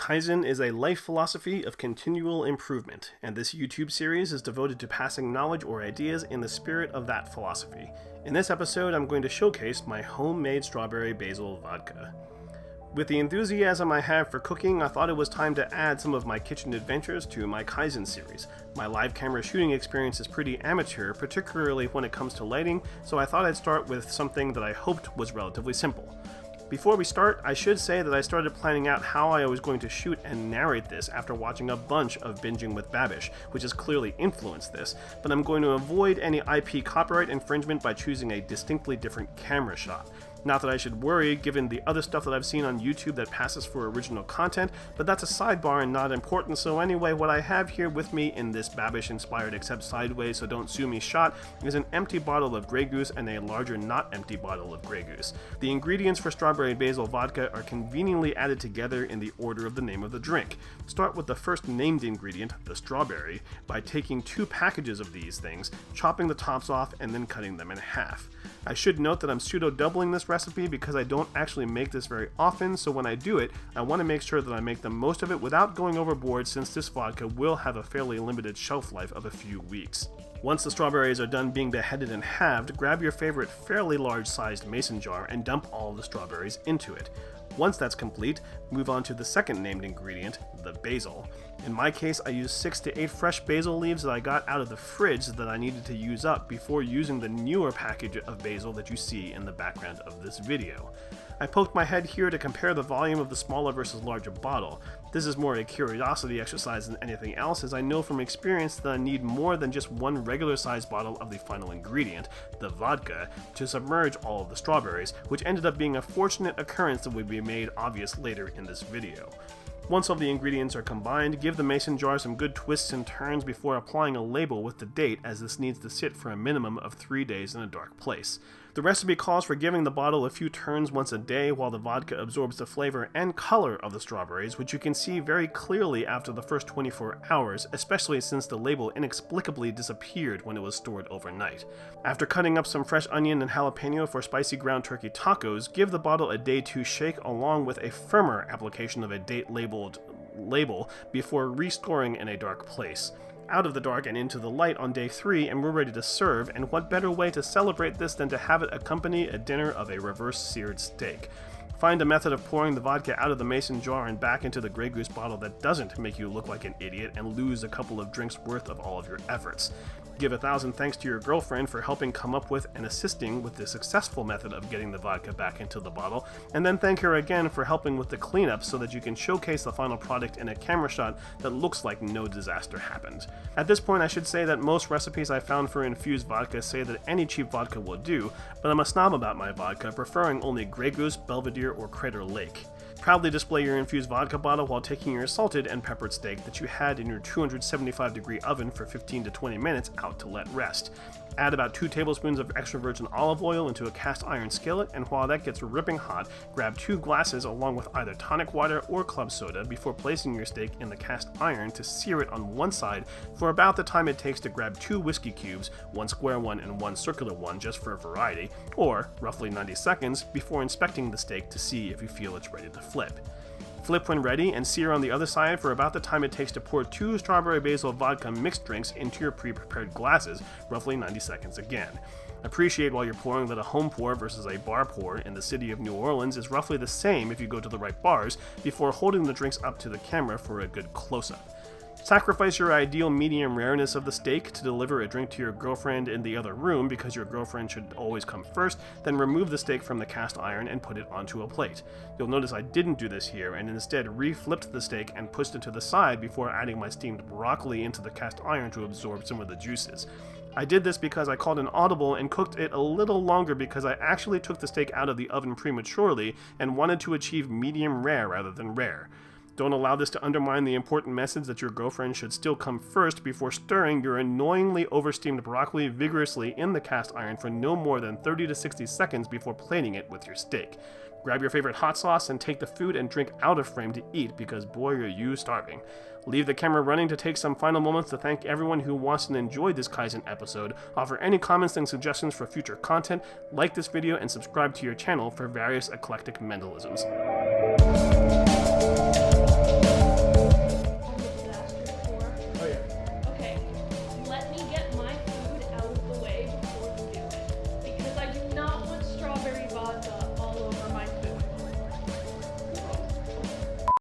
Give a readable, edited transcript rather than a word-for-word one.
Kaizen is a life philosophy of continual improvement, and this YouTube series is devoted to passing knowledge or ideas in the spirit of that philosophy. In this episode, I'm going to showcase my homemade Strawberry Basil Vodka. With the enthusiasm I have for cooking, I thought it was time to add some of my kitchen adventures to my Kaizen series. My live camera shooting experience is pretty amateur, particularly when it comes to lighting, so I thought I'd start with something that I hoped was relatively simple. Before we start, I should say that I started planning out how I was going to shoot and narrate this after watching a bunch of Binging with Babish, which has clearly influenced this, but I'm going to avoid any IP copyright infringement by choosing a distinctly different camera shot. Not that I should worry, given the other stuff that I've seen on YouTube that passes for original content, but that's a sidebar and not important, so anyway, what I have here with me in this Babish-inspired except sideways so don't sue me shot is an empty bottle of Grey Goose and a larger not empty bottle of Grey Goose. The ingredients for Strawberry Basil Vodka are conveniently added together in the order of the name of the drink. Start with the first named ingredient, the strawberry, by taking 2 packages of these things, chopping the tops off, and then cutting them in half. I should note that I'm pseudo-doubling this recipe because I don't actually make this very often, so when I do it, I want to make sure that I make the most of it without going overboard, since this vodka will have a fairly limited shelf life of a few weeks. Once the strawberries are done being beheaded and halved, grab your favorite fairly large-sized mason jar and dump all of the strawberries into it. Once that's complete, move on to the second named ingredient, the basil. In my case, I used 6 to 8 fresh basil leaves that I got out of the fridge that I needed to use up before using the newer package of basil that you see in the background of this video. I poked my head here to compare the volume of the smaller versus larger bottle. This is more a curiosity exercise than anything else, as I know from experience that I need more than just one regular sized bottle of the final ingredient, the vodka, to submerge all of the strawberries, which ended up being a fortunate occurrence that would be made obvious later in this video. Once all the ingredients are combined, give the mason jar some good twists and turns before applying a label with the date, as this needs to sit for a minimum of 3 days in a dark place. The recipe calls for giving the bottle a few turns once a day while the vodka absorbs the flavor and color of the strawberries, which you can see very clearly after the first 24 hours, especially since the label inexplicably disappeared when it was stored overnight. After cutting up some fresh onion and jalapeno for spicy ground turkey tacos, give the bottle a day 2 shake along with a firmer application of a date label before restoring in a dark place. Out of the dark and into the light on day 3, and we're ready to serve, and what better way to celebrate this than to have it accompany a dinner of a reverse seared steak. Find a method of pouring the vodka out of the mason jar and back into the Grey Goose bottle that doesn't make you look like an idiot and lose a couple of drinks worth of all of your efforts. Give 1,000 thanks to your girlfriend for helping come up with and assisting with the successful method of getting the vodka back into the bottle, and then thank her again for helping with the cleanup so that you can showcase the final product in a camera shot that looks like no disaster happened. At this point, I should say that most recipes I found for infused vodka say that any cheap vodka will do, but I'm a snob about my vodka, preferring only Grey Goose, Belvedere, or Crater Lake. Proudly display your infused vodka bottle while taking your salted and peppered steak that you had in your 275-degree oven for 15 to 20 minutes out to let rest. Add about 2 tablespoons of extra virgin olive oil into a cast iron skillet, and while that gets ripping hot, grab 2 glasses along with either tonic water or club soda before placing your steak in the cast iron to sear it on one side for about the time it takes to grab 2 whiskey cubes, 1 square one and 1 circular one just for variety, or roughly 90 seconds before inspecting the steak to see if you feel it's ready to flip. Flip when ready and sear on the other side for about the time it takes to pour 2 Strawberry Basil Vodka mixed drinks into your pre-prepared glasses, roughly 90 seconds again. Appreciate while you're pouring that a home pour versus a bar pour in the city of New Orleans is roughly the same if you go to the right bars before holding the drinks up to the camera for a good close-up. Sacrifice your ideal medium rareness of the steak to deliver a drink to your girlfriend in the other room because your girlfriend should always come first, then remove the steak from the cast iron and put it onto a plate. You'll notice I didn't do this here and instead re-flipped the steak and pushed it to the side before adding my steamed broccoli into the cast iron to absorb some of the juices. I did this because I called an audible and cooked it a little longer because I actually took the steak out of the oven prematurely and wanted to achieve medium rare rather than rare. Don't allow this to undermine the important message that your girlfriend should still come first before stirring your annoyingly oversteamed broccoli vigorously in the cast iron for no more than 30 to 60 seconds before plating it with your steak. Grab your favorite hot sauce and take the food and drink out of frame to eat because boy are you starving. Leave the camera running to take some final moments to thank everyone who watched and enjoyed this Kaizen episode, offer any comments and suggestions for future content, like this video and subscribe to your channel for various eclectic mentalisms.